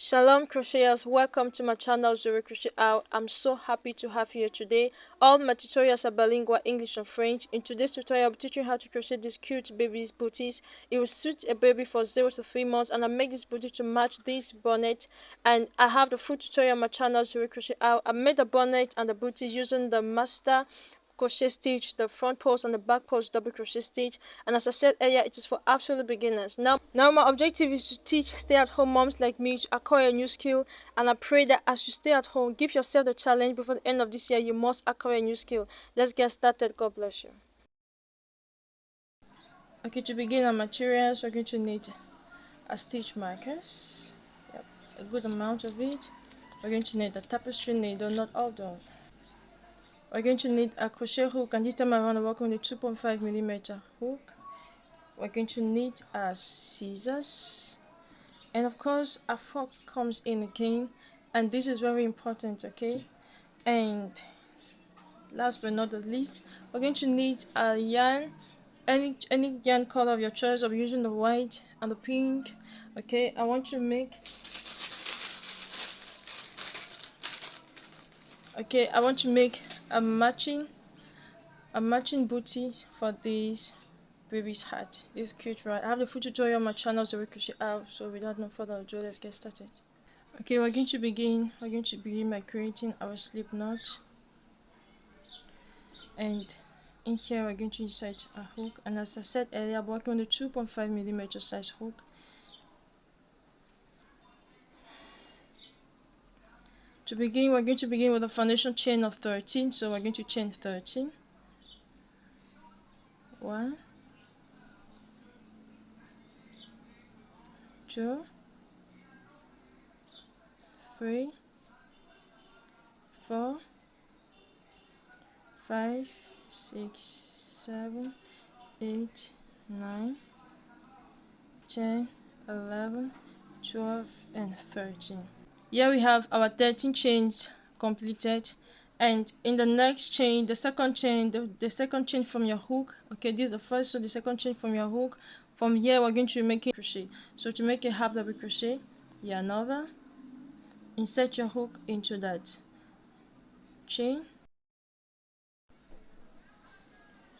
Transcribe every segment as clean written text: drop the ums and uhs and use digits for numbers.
Shalom crocheters, welcome to my channel Zoe CrochetR. I'm so happy to have you here today. All my tutorials are bilingual, English and French. In today's tutorial, I'll be teaching you how to crochet these cute baby's booties. It will suit a baby for 0 to 3 months, and I make this booty to match this bonnet. And I have the full tutorial on my channel Zoe CrochetR. I made the bonnet and the booty using the master crochet stitch, the front post and the back post double crochet stitch, and as I said earlier, it is for absolute beginners. Now my objective is to teach stay-at-home moms like me to acquire a new skill, and I pray that as you stay at home, give yourself the challenge before the end of this year. You must acquire a new skill. Let's get started. God bless you. Okay, to begin our materials, we're going to need a stitch markers, a good amount of it. We're going to need a tapestry needle, not all done. We're going to need a crochet hook, and this time around I'm working with a 2.5mm hook. We're going to need scissors, and of course a fork comes in again, and this is very important. Okay, and last but not the least, we're going to need a yarn, any yarn color of your choice. I'm using the white and the pink. Okay, I want to make a matching booty for this baby's hat. This is cute, right? I have the full tutorial on my channel Zoe CrochetR, so without no further ado, let's get started. Okay, we're going to begin by creating our slip knot, and in here we're going to insert a hook, and as I said earlier, I'm working on the 2.5mm size hook. To begin, we're going to begin with a foundation chain of 13, so we're going to chain 13. 1, 2, 3, 4, 5, 6, 7, 8, 9, 10, 11, 12, and 13. Here we have our 13 chains completed, and in the next chain, the second chain from your hook. Okay, this is the first, so the second chain from your hook. From here we're going to make a crochet. So to make a half double crochet, yarn over, insert your hook into that chain,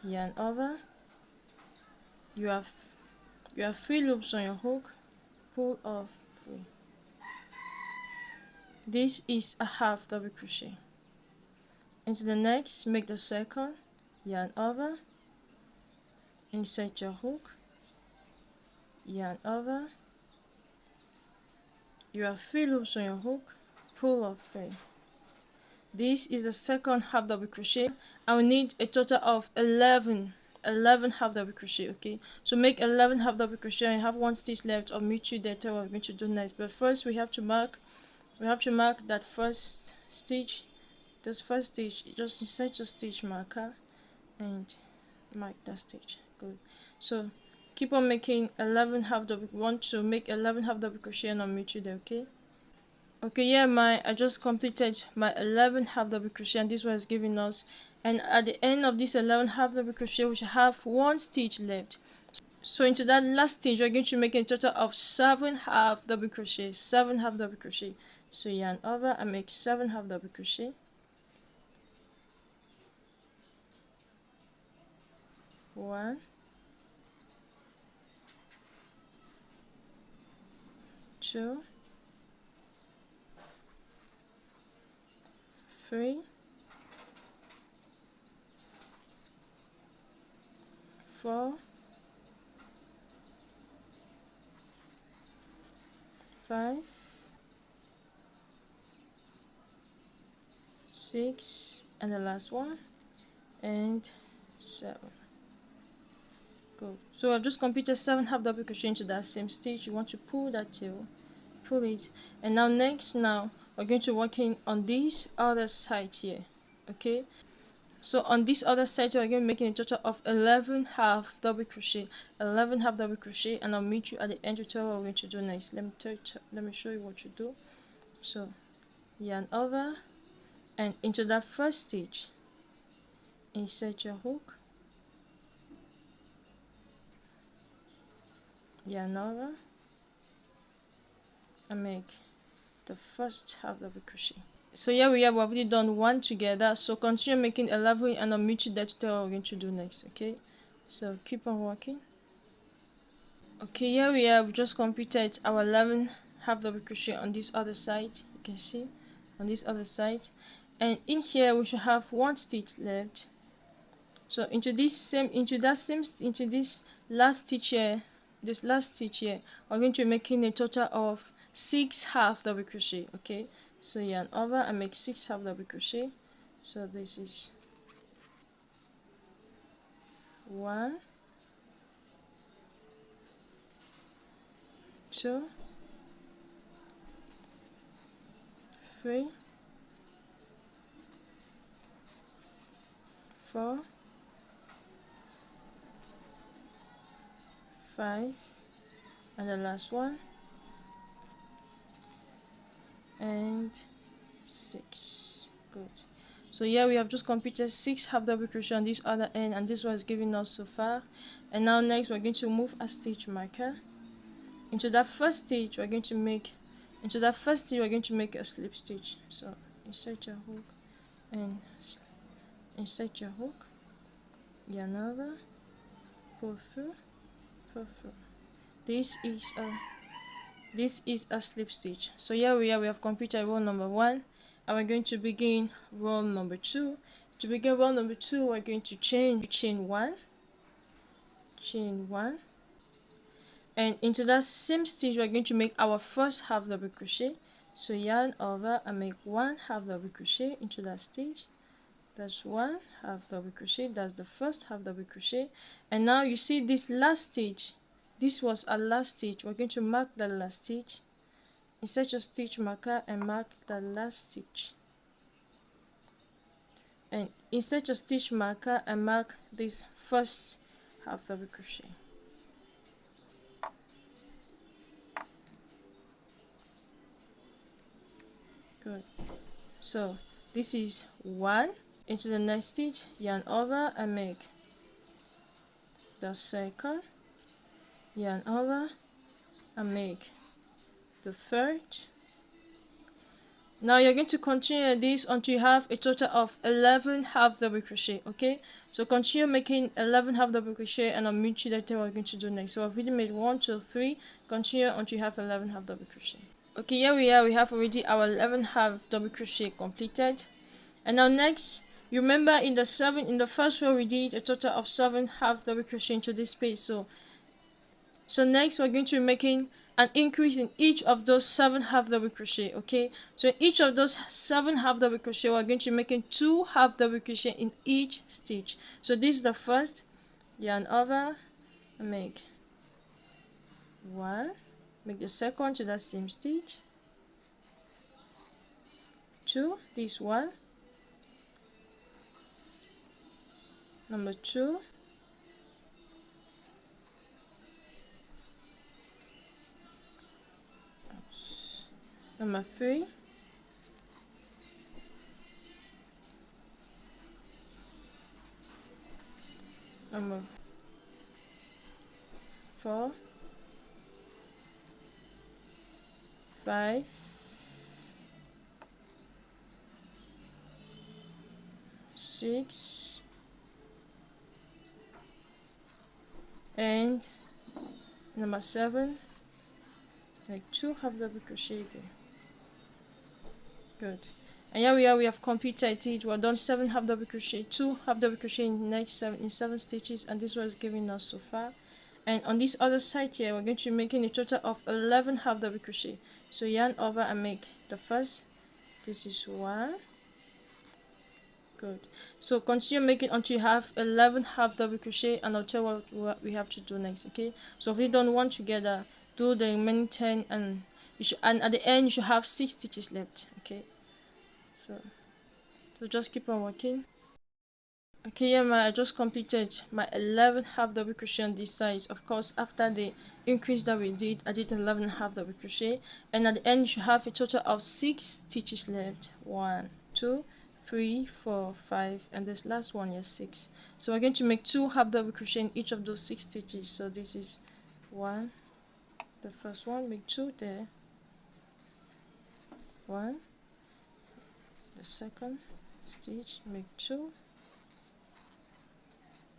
yarn over. You have 3 loops on your hook, pull off 3. This is a half double crochet. Into the next, make the second, yarn over, insert your hook, yarn over. You have 3 loops on your hook, pull off 3. This is the second half double crochet. I will need a total of 11 half double crochet. Okay, so make 11 half double crochet, and have 1 stitch left. I'll meet you there. What we're going to do next, but first we have to mark that first stitch. This first stitch, just insert your stitch marker and mark that stitch. Good. So keep on making 11 half double. Want to make 11 half double crochet, and I'll meet you there. Okay. Okay, yeah, I just completed my 11 half double crochet, and this was giving us, and at the end of this 11 half double crochet we should have 1 stitch left. So into that last stitch we're going to make a total of 7 half double crochet. 7 half double crochet. So yarn over and make 7 half double crochet. 1, 2, 3, 4, 5, 6, and the last one, and 7. Good. So I've just completed 7 half double crochet into that same stitch. You want to pull that tail, pull it, and now we're going to work in on this other side here. Okay, so on this other side we're going to make a total of 11 half double crochet. 11 half double crochet, and I'll meet you at the end to tell what we're going to do next. Let me show you what to do. So yarn over, and into that first stitch insert your hook, yarn over, and make the first half double crochet. So here we have already done one together, so continue making 11 and I'll meet you there to tell what we're going to do next. Okay, so keep on working. Okay, here we have just completed our 11 half double crochet on this other side. You can see on this other side, and in here we should have one stitch left. So into this last stitch here, we're going to be making a total of 6 half double crochet. Okay, so yarn over and make 6 half double crochet. So this is 1, 2, 3, 4, 5, and the last one, and 6. Good. So here we have just completed 6 half double crochet on this other end, and this was giving us so far. And now next we're going to move a stitch marker into that first stitch. We're going to make a slip stitch. So insert your hook and insert your hook, yarn over, pull through, pull through. This is a slip stitch. So here we have completed row number 1, and we're going to begin row number 2. To begin row number 2, we're going to chain 1, and into that same stitch we're going to make our first half double crochet. So yarn over and make 1 half double crochet into that stitch. That's 1 half double crochet. That's the first half double crochet. And now you see this last stitch, this was our last stitch. We're going to mark the last stitch, insert your stitch marker and mark the last stitch, and insert your stitch marker and mark this first half double crochet. Good. So this is 1. Into the next stitch, yarn over and make the second, yarn over and make the third. Now you're going to continue this until you have a total of 11 half double crochet. Okay, so continue making 11 half double crochet and I'll meet you later what we're going to do next. So I've already made 1, 2, 3. Continue until you have 11 half double crochet. Okay, here we have already our 11 half double crochet completed. And now next, you remember in the first row we did a total of 7 half double crochet into this space. So next we're going to be making an increase in each of those 7 half double crochet. Okay, so in each of those 7 half double crochet we're going to be making 2 half double crochet in each stitch. So this is the first, yarn over and make 1, make the second to that same stitch, 2, this one, number 2, number 3, number 4, 5, 6, and number 7. Make 2 half double crochet there. Good. And here we have completed it. We've done 7 half double crochet, 2 half double crochet in the next 7 stitches, and this was giving us so far. And on this other side here we're going to be making a total of 11 half double crochet. So yarn over and make the first, this is 1. Good. So continue making until you have 11 half double crochet, and I'll tell you what we have to do next. Okay, so if we've done 1 together, do the remaining 10, and at the end you should have 6 stitches left. Okay, so just keep on working. Okay, yeah, I just completed my 11 half double crochet on this side. Of course, after the increase that we did, I did 11 half double crochet, and at the end you should have a total of 6 stitches left. 1, 2, 3, 4, 5, and this last one is 6. So we're going to make 2 half double crochet in each of those 6 stitches. So this is 1, the first one, make 2 there, 1, the second stitch, make 2,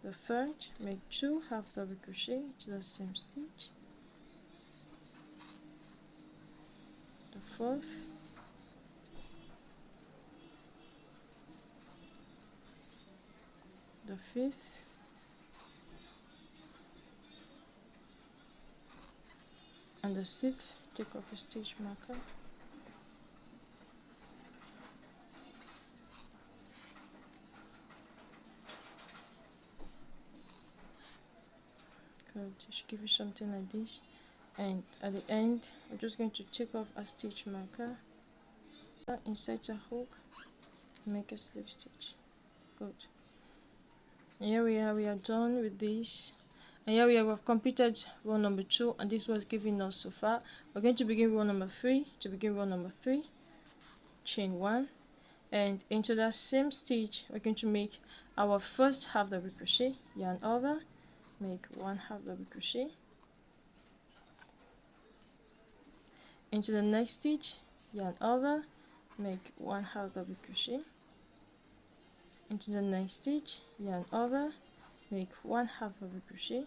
the third, make 2 half double crochet to the same stitch, the fourth, the fifth, and the sixth. Take off a stitch marker, good. Just give you something like this, and at the end we're just going to take off a stitch marker, insert a hook, make a slip stitch. Good. And here we are done with this. And here we have completed row number 2, and this was giving us so far. We're going to begin row number 3. To begin row number 3, chain 1, and into that same stitch we're going to make our first half double crochet, yarn over, make 1 half double crochet, into the next stitch, yarn over, make 1 half double crochet, into the next stitch, yarn over, make 1 half double crochet,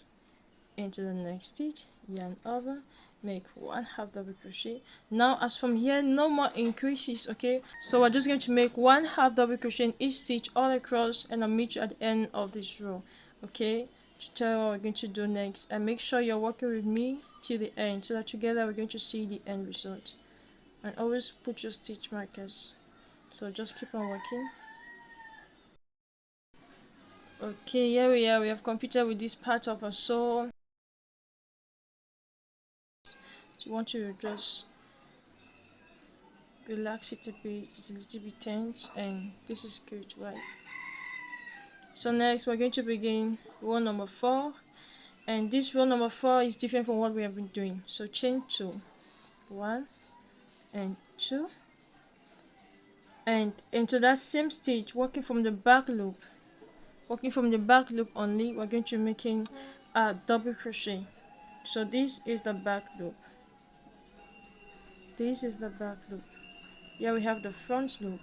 into the next stitch, yarn over, make 1 half double crochet. Now as from here, no more increases, okay? So we're just going to make 1 half double crochet in each stitch all across, and I'll meet you at the end of this row, okay, to tell you what we're going to do next. And make sure you're working with me till the end, so that together we're going to see the end result. And always put your stitch markers, so just keep on working. Okay, here we are. We have completed with this part of our sew. So you want to just relax it a bit, it's a little bit tense, and this is good, right? So next we're going to begin row number 4, and this row number 4 is different from what we have been doing. So chain 2, 1 and 2, and into that same stitch, working from the back loop, only, we're going to be making a double crochet. So this is the back loop, this is the back loop. Here we have the front loop,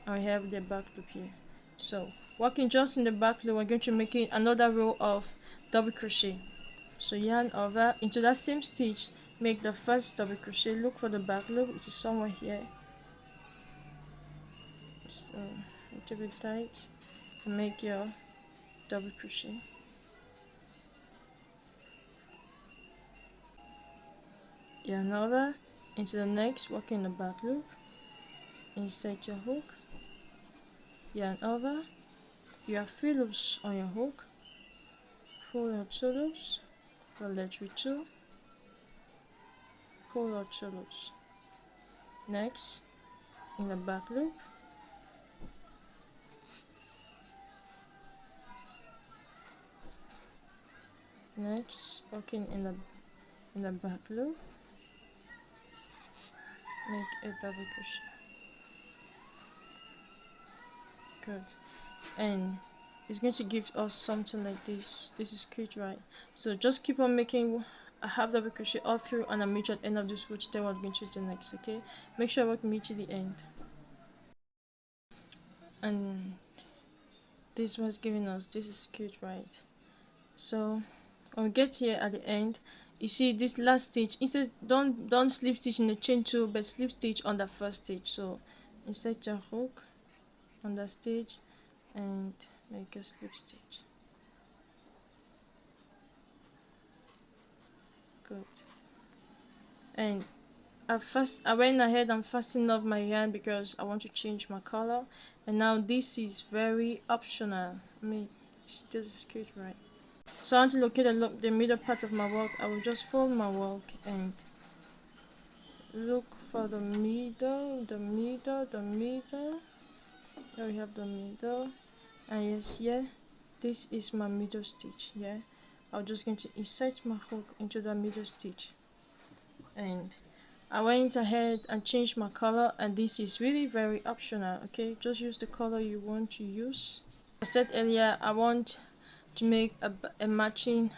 and we have the back loop here. So working just in the back loop, we're going to make another row of double crochet. So yarn over, into that same stitch, make the first double crochet, look for the back loop, it is somewhere here, so a little bit tight, and make your double crochet. Yarn over, into the next, working the back loop, insert your hook, yarn over, you have 3 loops on your hook, pull your 2 loops, collect with 2, pull your 2 loops. Next, in the back loop, next, working in the back loop, make a double crochet. Good. And it's going to give us something like this. This is cute, right? So just keep on making a half double crochet all through, and I'll meet you at the end of this row to tell what I'm going to do next, okay? Make sure I work with me to the end. And this was giving us, this is cute, right? So when we get here at the end, you see this last stitch, instead don't slip stitch in the chain 2, but slip stitch on the first stitch. So insert your hook on the stitch and make a slip stitch. Good. And I went ahead and fastened off my yarn because I want to change my color, and now this is very optional. I mean, this is cute, right? So I want to locate the middle part of my work. I will just fold my work and look for the middle. Here we have the middle, and yes, yeah, this is my middle stitch. Yeah, I'm just going to insert my hook into the middle stitch, and I went ahead and changed my color, and this is really very optional, okay? Just use the color you want to use. I said earlier, I want to make a matching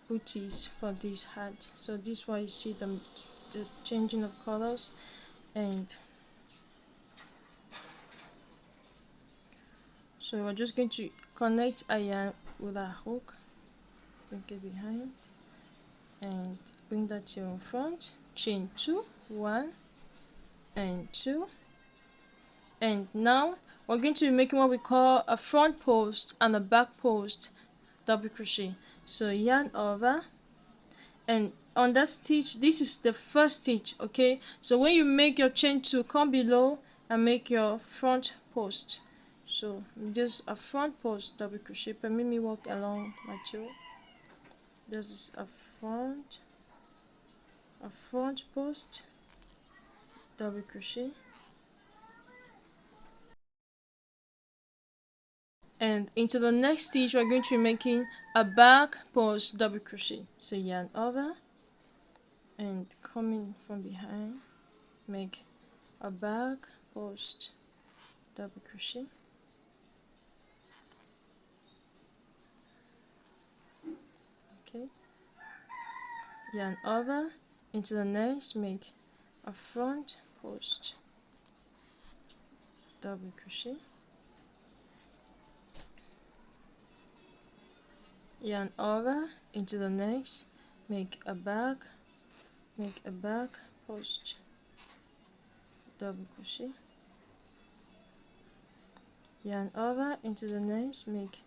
booties for this hat. So this is why you see just changing of colors. And so we're just going to connect a yarn with a hook, bring it behind, and bring that here in front, chain 2, 1 and 2, and now we're going to be making what we call a front post and a back post double crochet. So yarn over, and on that stitch, this is the first stitch, okay? So when you make your chain 2, come below and make your front post. So just a front post double crochet. Permit me walk along my tail. This is a front post double crochet, and into the next stitch we're going to be making a back post double crochet. So yarn over and coming from behind, make a back post double crochet, okay, yarn over into the next, make a front post double crochet, yarn over into the next, make a back post double crochet, yarn over into the next, make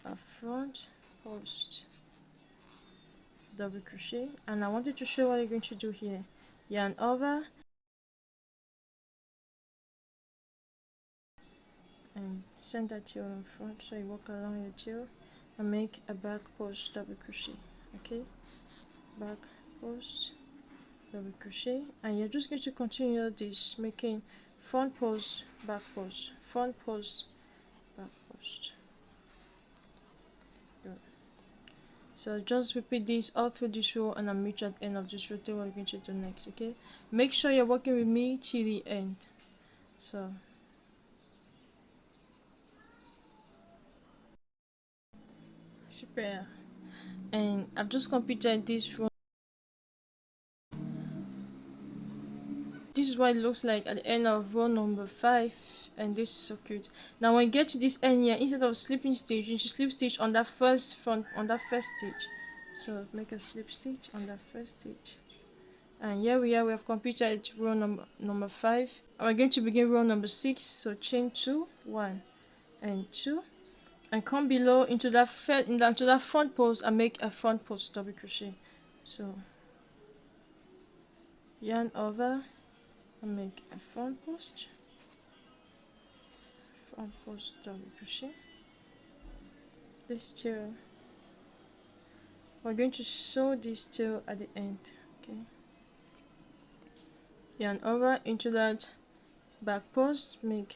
a front post double crochet. And I wanted to show what you're going to do here. Yarn over and send that tail in front, so you walk along your tail and make a back post double crochet, okay, back post double crochet. And you're just going to continue this, making front post, back post, front post, back post. Good. So just repeat this all through this row, and I'll meet you at the end of this row. Tell what we're going to do next, okay? Make sure you're working with me till the end. So super, and I've just completed this row. This is what it looks like at the end of row number 5, and this is so cute. Now when you get to this end here, instead of slipping stitch, you should slip stitch on that first stitch. So make a slip stitch on that first stitch. And here we are, we have completed row number 5. And we're going to begin row number 6. So chain 2, 1 and 2, and come below into that front post and make a front post double crochet. So yarn over and make a front post double crochet. This tail, we're going to sew this tail at the end, okay? Yarn over into that back post, make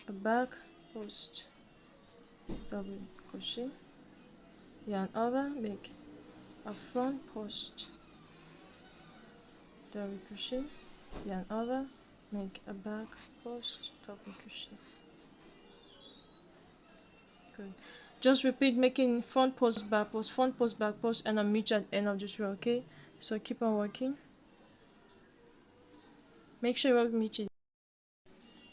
a back post double crochet, yarn over, make a front post double crochet, yarn over, make a back post double crochet. Good. Just repeat making front post, back post, and I'll meet you at the end of this row, okay? So keep on working. Make sure you work with me.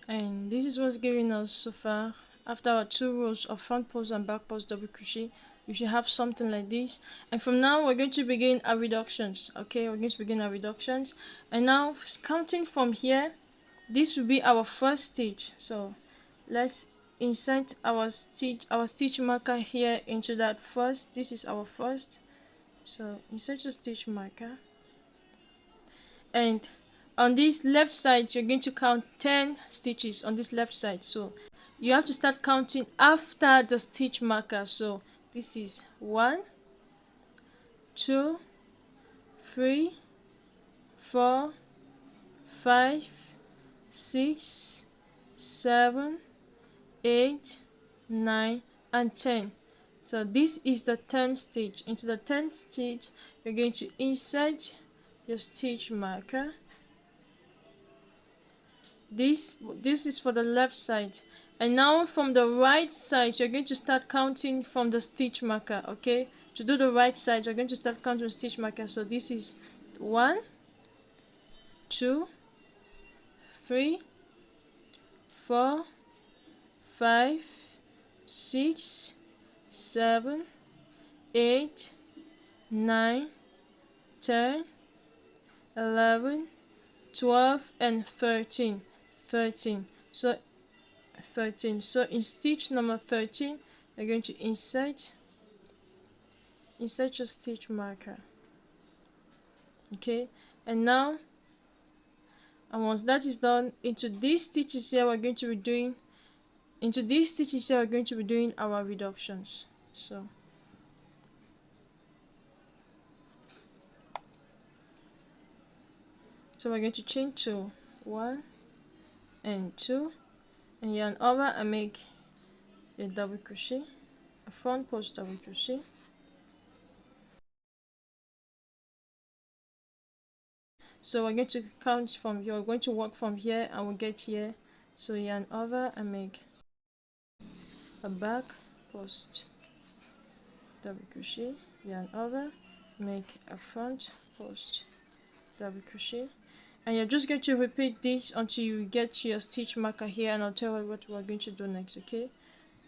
And this is what's giving us so far. After our 2 rows of front post and back post double crochet, you should have something like this. And from now we're going to begin our reductions, okay? We're going to begin our reductions. And now counting from here, this will be our first stitch. So let's insert our stitch marker here into that first. This is our first. So insert a stitch marker, and on this left side you're going to count 10 stitches on this left side. So you have to start counting after the stitch marker. So this is 1, 2, 3, 4, 5, 6, 7, 8, 9 and 10. So this is the 10th stitch. Into the 10th stitch you're going to insert your stitch marker. This is for the left side, and now from the right side you're going to start counting from the stitch marker, okay? To do the right side you're going to start counting stitch marker. So this is 1, 2, 3, 4, 5, 6, 7, 8, 9, 10, 11, 12, and 13. So 13. So in stitch number 13, we're going to insert your stitch marker. Okay, and now, and once that is done, into these stitches here we're going to be doing our reductions. So we're going to chain 2, 1 and 2, and yarn over and make a double crochet, a front post double crochet. So we're going to count from here, we're going to work from here and we'll get here. So yarn over and make a back post double crochet, yarn over, make a front post double crochet, and you're just going to repeat this until you get to your stitch marker here, and I'll tell you what we're going to do next. Okay,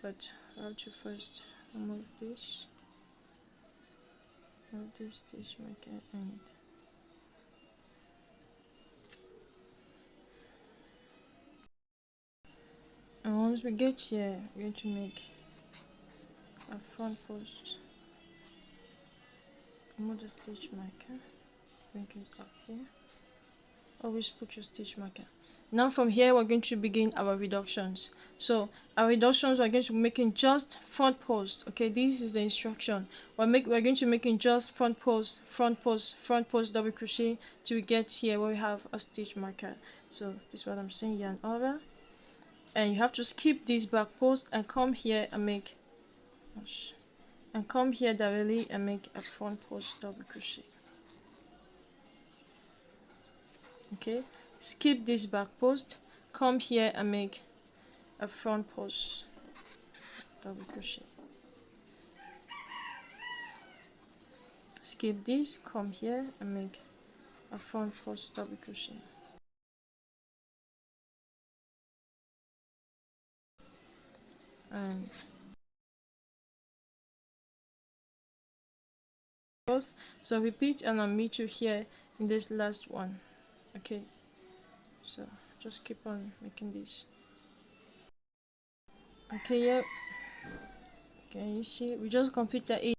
but I'll to first remove this stitch marker, and once we get here, we're going to make a front post, remove the stitch marker, bring it up here. Always put your stitch marker. Now from here we're going to begin our reductions. So our reductions, we're going to be making just front post. Okay, this is the instruction. We're going to be making just front post, double crochet till we get here where we have a stitch marker. So this is what I'm saying, yarn over, and you have to skip this back post and come here and make directly and make a front post double crochet. Okay, skip this back post, come here and make a front post double crochet. Skip this, come here and make a front post double crochet. And both, so repeat, and I'll meet you here in this last one. Okay, so just keep on making this. Okay, yeah, can you see we just completed it,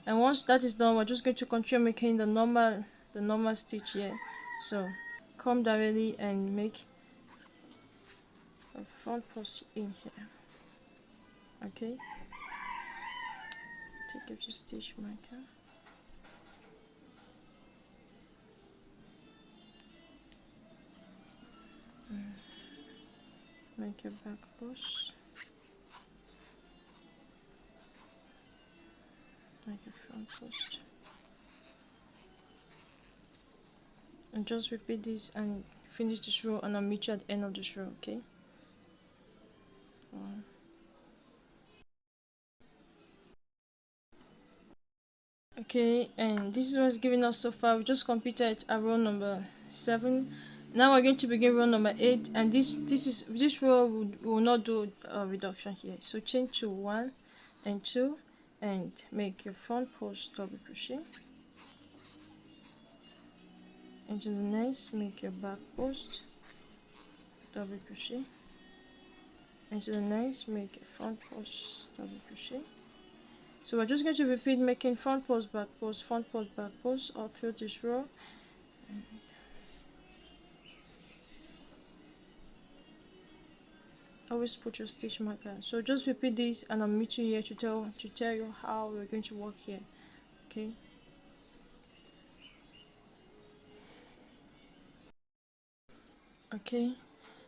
and once that is done, we're just going to continue making the normal stitch here. So come directly and make a front post in here. Okay, take up your stitch marker, make your back post, make a front post, and just repeat this and finish this row, and I'll meet you at the end of this row. Okay, okay, and this is what's giving us so far. We just completed a row number 7. Now we're going to begin row number 8, and this row we will not do a reduction here. So chain 2, 1 and 2, and make your front post double crochet. Into the next, make your back post double crochet. Into the next, make a front post double crochet. So we're just going to repeat making front post, back post, front post, back post all through this row. Always put your stitch marker. So just repeat this, and I'll meet you here to tell you how we're going to work here. Okay. Okay.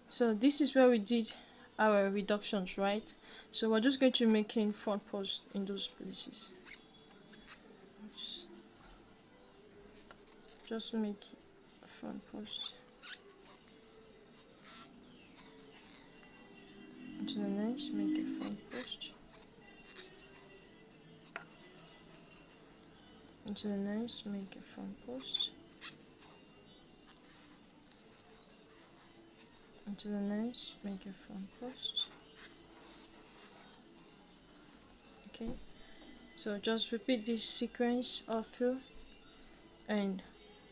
So this is where we did our reductions, right? So we're just going to be making front post in those places. Just make a front post. Into the next, make a front post. Into the next, make a front post. into the next, make a front post. Okay, so just repeat this sequence all through, and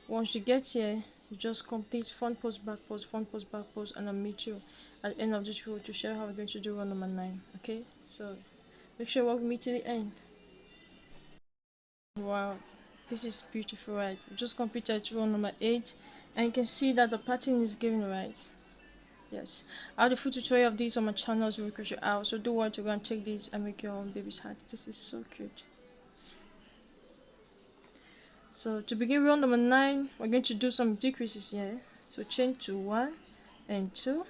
once you get here, you just complete front post, back post, front post, back post, and I'll meet you at the end of this row to share how we're going to do row number 9. Okay, so make sure you walk with me to the end. Wow, this is beautiful, right? We just completed row number 8, and you can see that the pattern is given right. Yes, I have the full tutorial of these on my channel, Zoe CrochetR, so do want to go and check these and make your own baby's hat. This is so cute. So to begin row number 9, we're going to do some decreases here. So chain to 1 and 2,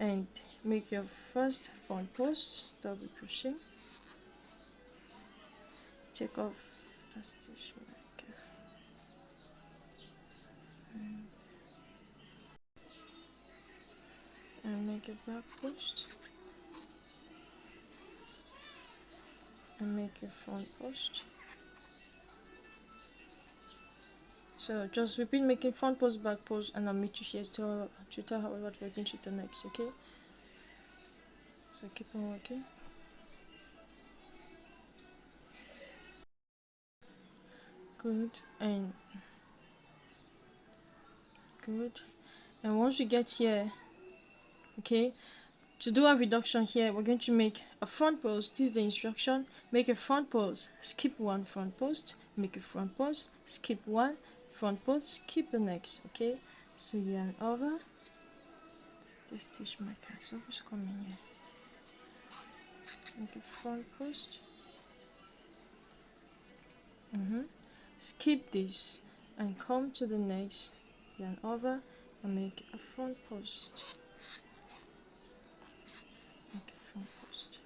and make your first front post, double crochet, take off the stitch marker, and make a back post, and make a front post. So just repeat making front post, back post, and I'll meet you here to tell what we're going to do next. Okay, so keep on working. Good, and good. And once we get here, okay, to do a reduction here, we're going to make a front post. This is the instruction. Make a front post, skip one front post, make a front post, skip one front post, skip the next. Okay, so yarn over the stitch marker. So just come in here, make a front post, skip this and come to the next, yarn over and make a front post. Make a front post,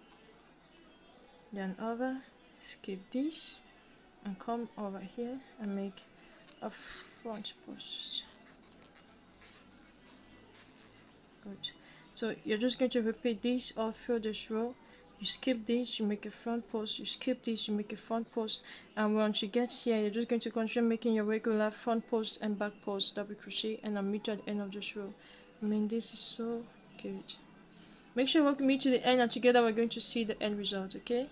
yarn over, skip this and come over here and make a front post. Good. So you're just going to repeat this all through this row. You skip this, you make a front post, you skip this, you make a front post, and once you get here, you're just going to continue making your regular front post and back post, double crochet, and I'll meet you at the end of this row. I mean, this is so good. Make sure you work with me to the end, and together we're going to see the end result. Okay,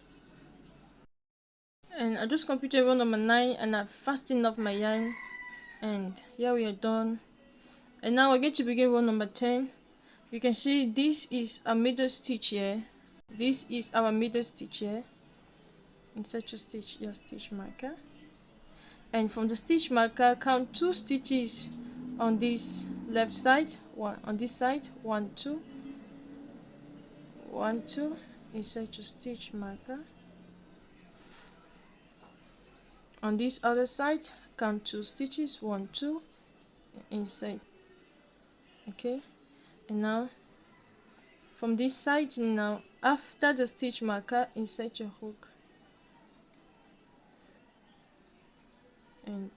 and I just completed row number 9, and I've fastened off my yarn, and here we are done. And now we're going to begin row number 10. You can see this is a middle stitch here. This is our middle stitch here. Insert your stitch marker, and from the stitch marker, count 2 stitches on this left side, one on this side, 1 2 1 2. Insert your stitch marker. On this other side, count 2 stitches, 1 2, insert. Okay, and now from this side, now after the stitch marker, insert your hook, and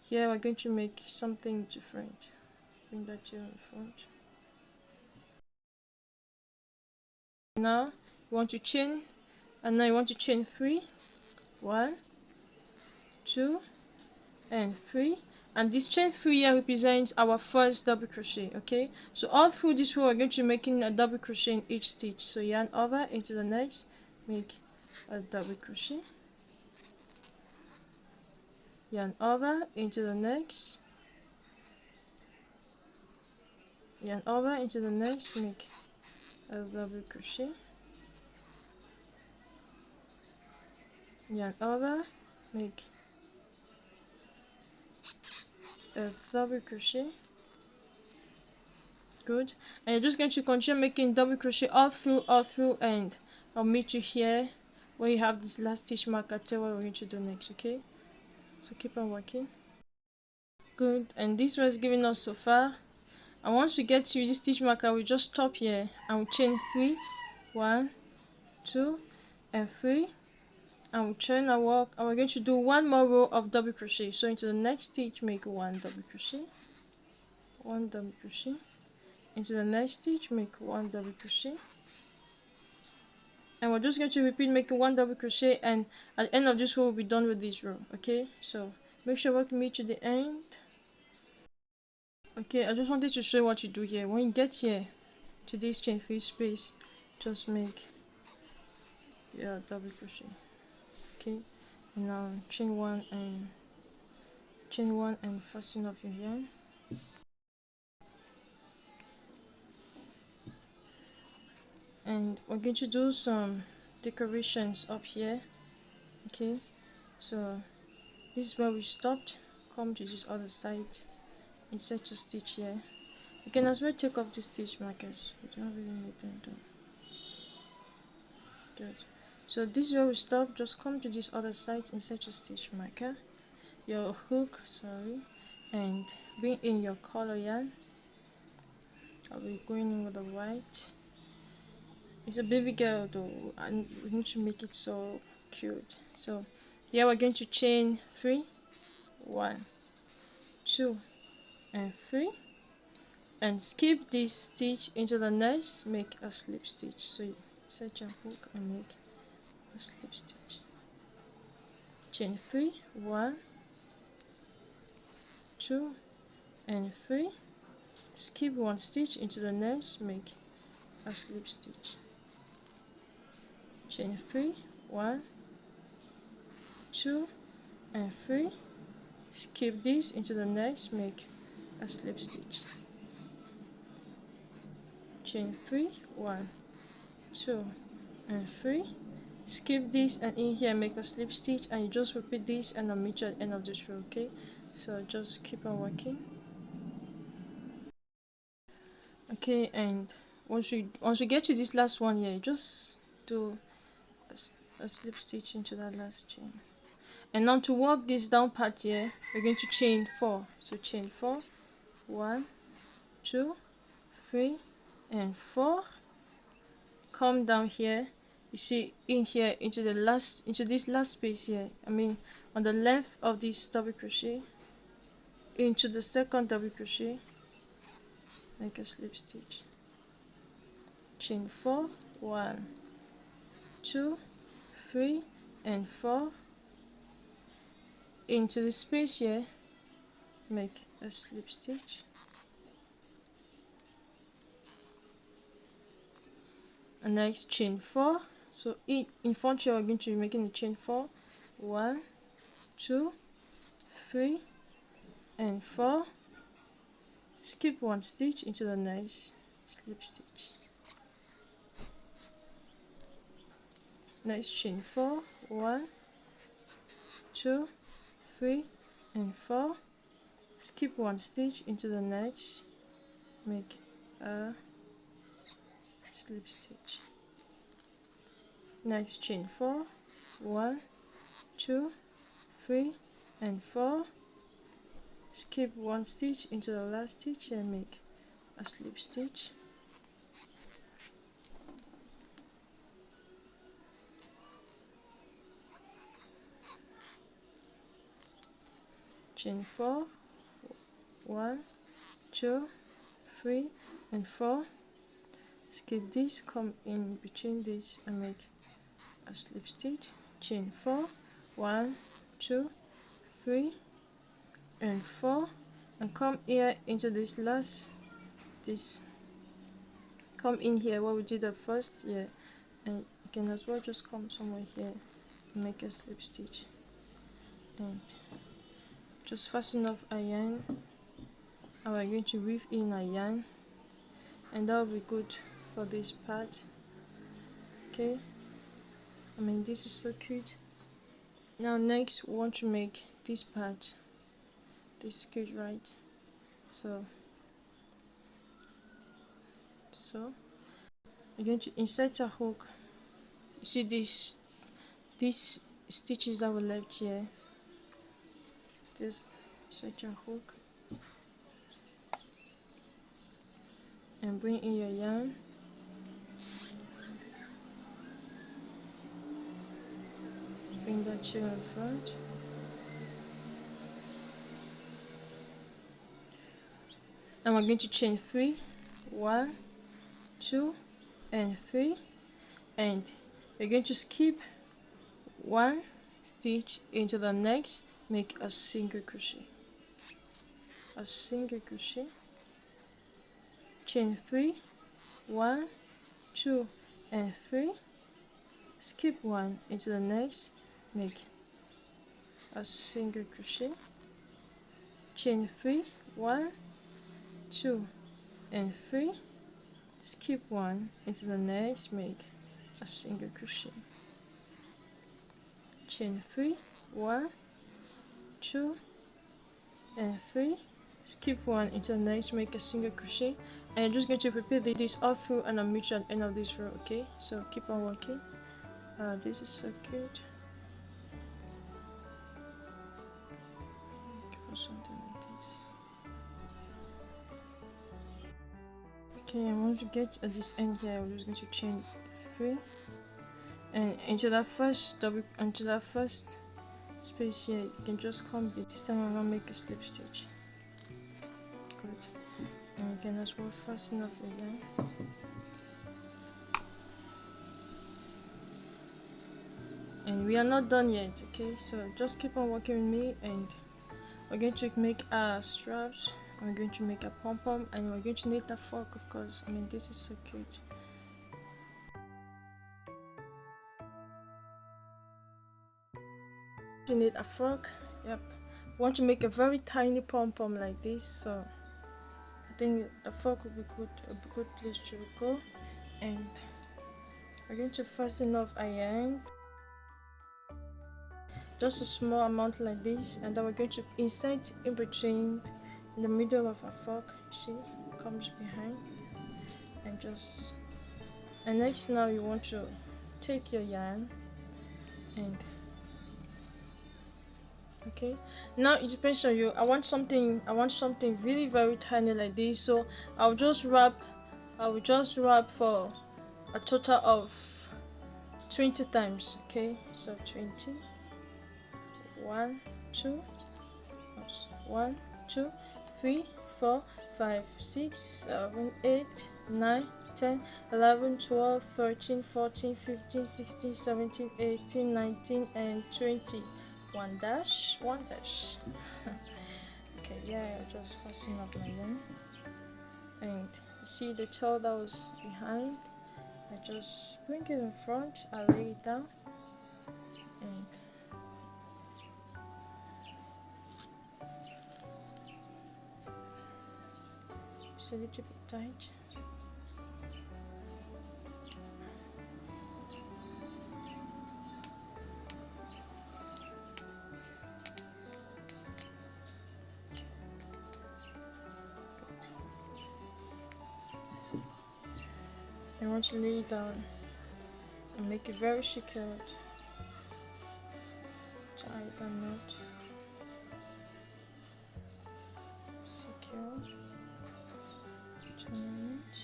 here we're going to make something different. Bring that here in front. Now you want to chain, and now you want to chain 3, 1 2 and 3, and this chain 3 here represents our first double crochet. Okay, so all through this row we're going to be making a double crochet in each stitch. So yarn over into the next, make a double crochet, yarn over into the next, yarn over into the next, make a double crochet, yarn over, make a double crochet. Good, and you're just going to continue making double crochet all through, and I'll meet you here when you have this last stitch marker. Tell what we're going to do next. Okay, so keep on working. Good, and this was giving us so far, and once we get to this stitch marker, we just stop here and we chain 3, 1 2 and 3, and we turn our work, and we're going to do one more row of double crochet. So into the next stitch, make 1 double crochet, 1 double crochet, into the next stitch, make 1 double crochet, and we're just going to repeat making 1 double crochet, and at the end of this row we'll be done with this row. Okay, so make sure you work with me to the end. Okay, I just wanted to show you what you do here. When you get here to this chain 3 space, just make your double crochet. Okay, and now chain one and fasten off your yarn. And we're going to do some decorations up here. Okay, so this is where we stopped. Come to this other side, insert your stitch here. You can as well take off the stitch markers. We don't really need them though. Good. So this is where we stop. Just come to this other side, insert your stitch marker, your hook, sorry, and bring in your color yarn. I'll be going in with the white. It's a baby girl though, and we need to make it so cute. So here we're going to chain 3, 1, 2, and 3, and skip this stitch into the next, make a slip stitch. So you set your hook and make a slip stitch. Chain 3, 1, 2, and 3. Skip one stitch into the next, make a slip stitch. Chain 3, 1, 2, and 3. Skip this into the next, make a slip stitch. Chain 3, 1, 2, and 3. Skip this and in here make a slip stitch, and you just repeat this and I'll meet you at the end of this row. Okay, so just keep on working. Okay, and once we get to this last one here, just do a slip stitch into that last chain. And now to work this down part here, we're going to chain 4. So chain 4, 1, 2, 3, and 4. Come down here. You see in here into this last space here. I mean on the length of this double crochet, into the second double crochet, make a slip stitch. Chain 4, 1, 2, 3, and 4. Into the space here, make a slip stitch. And next chain 4. So in front here we're going to be making a chain 4, 1, 2, 3, and 4. Skip one stitch into the next, slip stitch. Next chain 4, 1, 2, 3, and 4. Skip one stitch into the next, make a slip stitch. Next chain 4, 1, 2, 3, and 4. Skip one stitch into the last stitch and make a slip stitch. Chain 4, 1, 2, 3, and 4. Skip this, come in between this and make a slip stitch. Chain 4, 1, 2, 3, and 4, and come here into this come in here where we did the first here, and you can as well just come somewhere here and make a slip stitch, and just fasten off a yarn, and we're going to weave in a yarn, and that will be good for this part. Okay, I mean this is so cute. Now next we want to make this part. This is cute, right? So you're going to insert a hook. You see these stitches that were left here. Just insert your hook and bring in your yarn. Bring that chain in front. And we're going to chain 3, 1, 2, and 3, and we're going to skip one stitch into the next, make a single crochet. a single crochet, chain 3, 1, 2 and 3, skip 1 into the next, make a single crochet, chain 3, 1, 2 and 3, skip 1 into the next, make a single crochet, chain 3, 1, 2 and 3, skip 1 into the next, make a single crochet, and you're just going to repeat this all through and I'll meet you at the end of this row. Okay, so keep on working. This is so cute. Or something like this. Okay, and once you get at this end here, we're just going to chain 3 and into that first space here, you can just come this time around, make a slip stitch. Good. And you can as well fasten off again. And we are not done yet, okay? So just keep on working with me, and we're going to make our straps. We're going to make a pom-pom, and we're going to knit a fork, of course. I mean, this is so cute. You need a fork. Yep. We want to make a very tiny pom-pom like this, so I think the fork would be a good place to go. And we're going to fasten off a yarn, just a small amount like this, and then we're going to insert in between, in the middle of our fork. You see, it comes behind, and next now you want to take your yarn and okay, now it depends on you. I want something really very tiny like this, so I will just wrap for a total of 20 times. Okay, so 20, 1, 2, 1, 2, 3, 4, 5, 6, 7, 8, 9, 10, 11, 12, 13, 14, 15, 16, 17, 18, 19 and 20. One dash. Okay, yeah, I'll just fasten up my yarn, and you see the tail that was behind, I just bring it in front, I lay it down, and it's a little bit tight. I want to lay it down and make it very secured. Tie the knot. Secure. Turn it.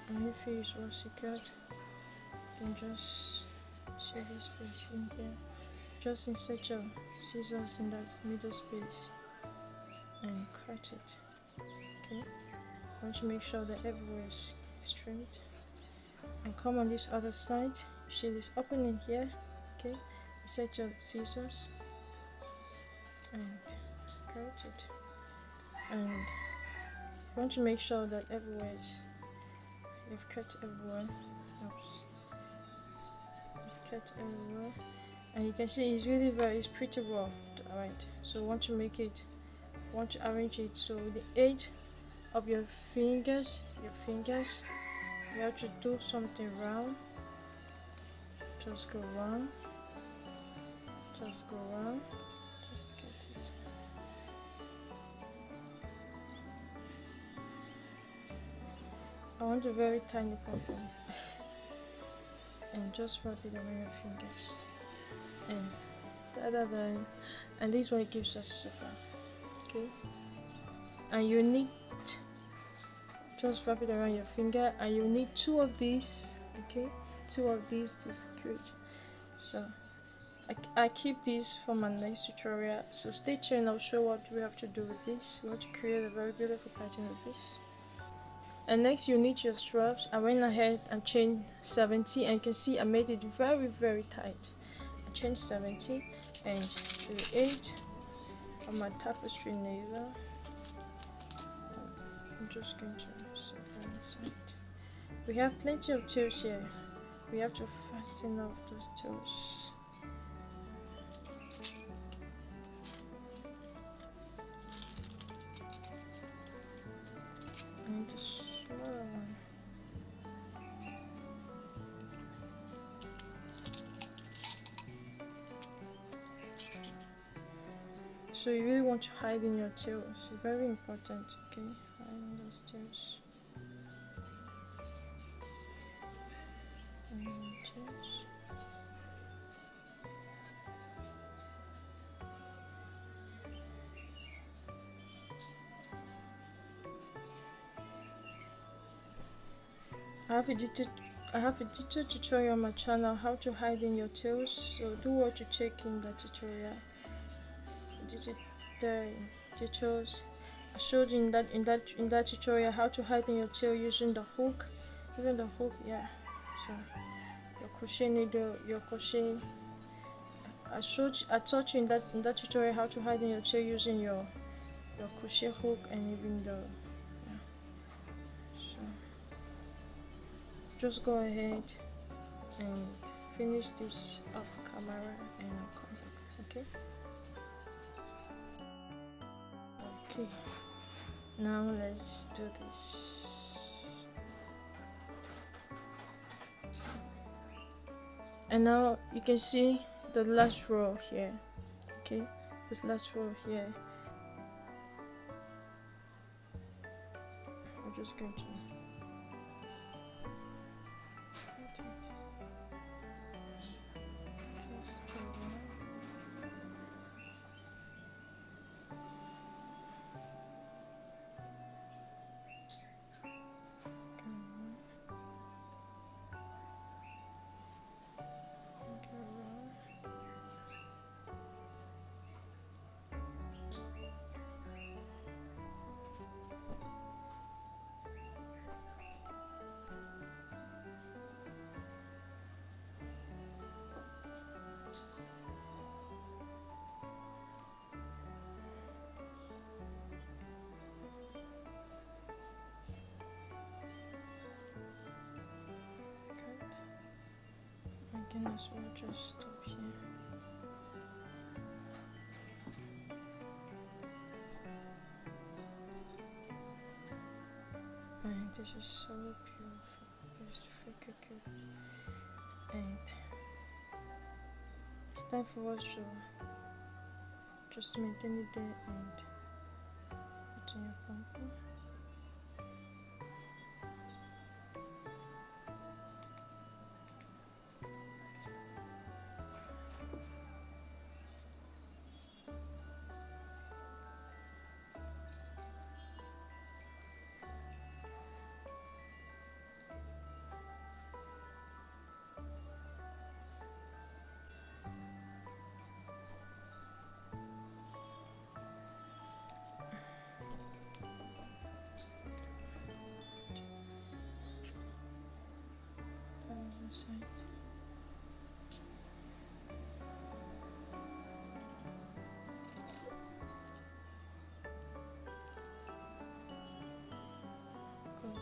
And if it is well secured, you can just see this space in here. Just insert your scissors in that middle space and cut it. Okay, I want to make sure that everywhere is straight. And come on this other side. You see this opening here. Okay, insert your scissors and cut it. And you want to make sure that everywhere is, you've cut everywhere. Oops. You've cut everywhere. And you can see it's pretty rough. Alright, so want to arrange it so with the edge of your fingers, you have to do something round. Just go round, just get it. I want a very tiny pom-pom. And just wrap it around your fingers. And and this one gives us so far. Okay, and you need, just wrap it around your finger, and you need 2 of these. Okay, 2 of these. This is good. So I keep this for my next tutorial, so stay tuned. I'll show what we have to do with this. We want to create a very beautiful pattern with this. And next you need your straps. I went ahead and chained 70, and you can see I made it very tight. I chained 70 and the 8 on my tapestry nail. I'm just going to set that aside. We have plenty of tails here. We have to fasten up those tails. And the smaller one. So you really want to hide in your tails. It's very important, okay? Hide in those tails. And tails. I have a detailed tutorial on my channel how to hide in your tails, so do watch to check in the tutorial. The details I showed you in that tutorial how to hide in your tail using the hook, even the hook, yeah. So your crochet needle, your crochet. I taught you in that tutorial how to hide in your tail using your crochet hook and even the, yeah. So just go ahead and finish this off camera and I'll come back, okay? Okay, now let's do this. And now you can see the last row here, okay? This last row here. I'm just going to just go around. I can as well just stop here. And this is so beautiful. It's freaking cute. And it's time for us to just maintain it there and put in your pom pom. Inside. Good.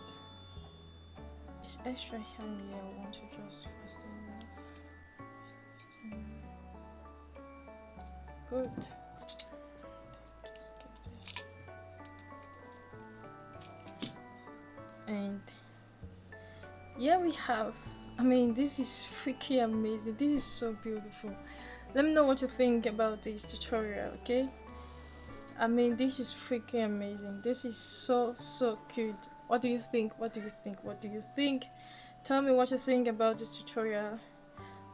This extra hand here, I want to just fasten it off. Good. Just get this. And here we have, I mean, this is freaking amazing. This is so beautiful. Let me know what you think about this tutorial, okay? I mean, this is freaking amazing. This is so cute. What do you think? What do you think? What do you think? Tell me what you think about this tutorial,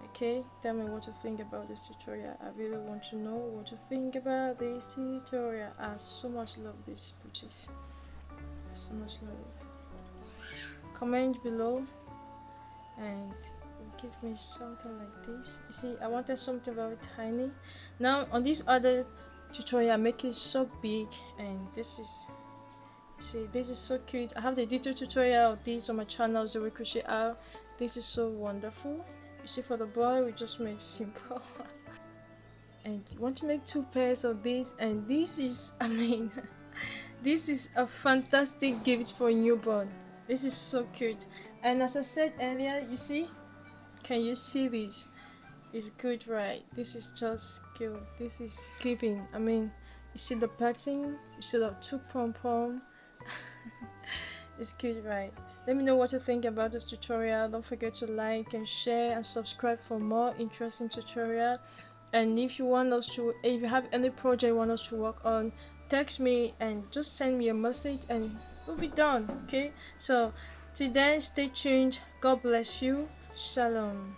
okay? Tell me what you think about this tutorial. I really want to know what you think about this tutorial. I so much love these booties. I so much love it. Comment below and give me something like this. You see, I wanted something very tiny. Now on this other tutorial I make it so big, and this is See, this is so cute. I have the detailed tutorial of this on my channel, Zoe CrochetR. This is so wonderful. You see, for the boy, we just make simple. And you want to make 2 pairs of this, and this is, I mean, this is a fantastic gift for a newborn. This is so cute. And as I said earlier, you see, can you see this? It's good, right? This is just cute. This is giving. I mean, you see the pattern, you see the 2 pom-pom. It's cute, right? Let me know what you think about this tutorial. Don't forget to like and share and subscribe for more interesting tutorial. And if you have any project you want us to work on, text me and just send me a message and we'll be done. Okay, so till then, stay tuned. God bless you. Shalom.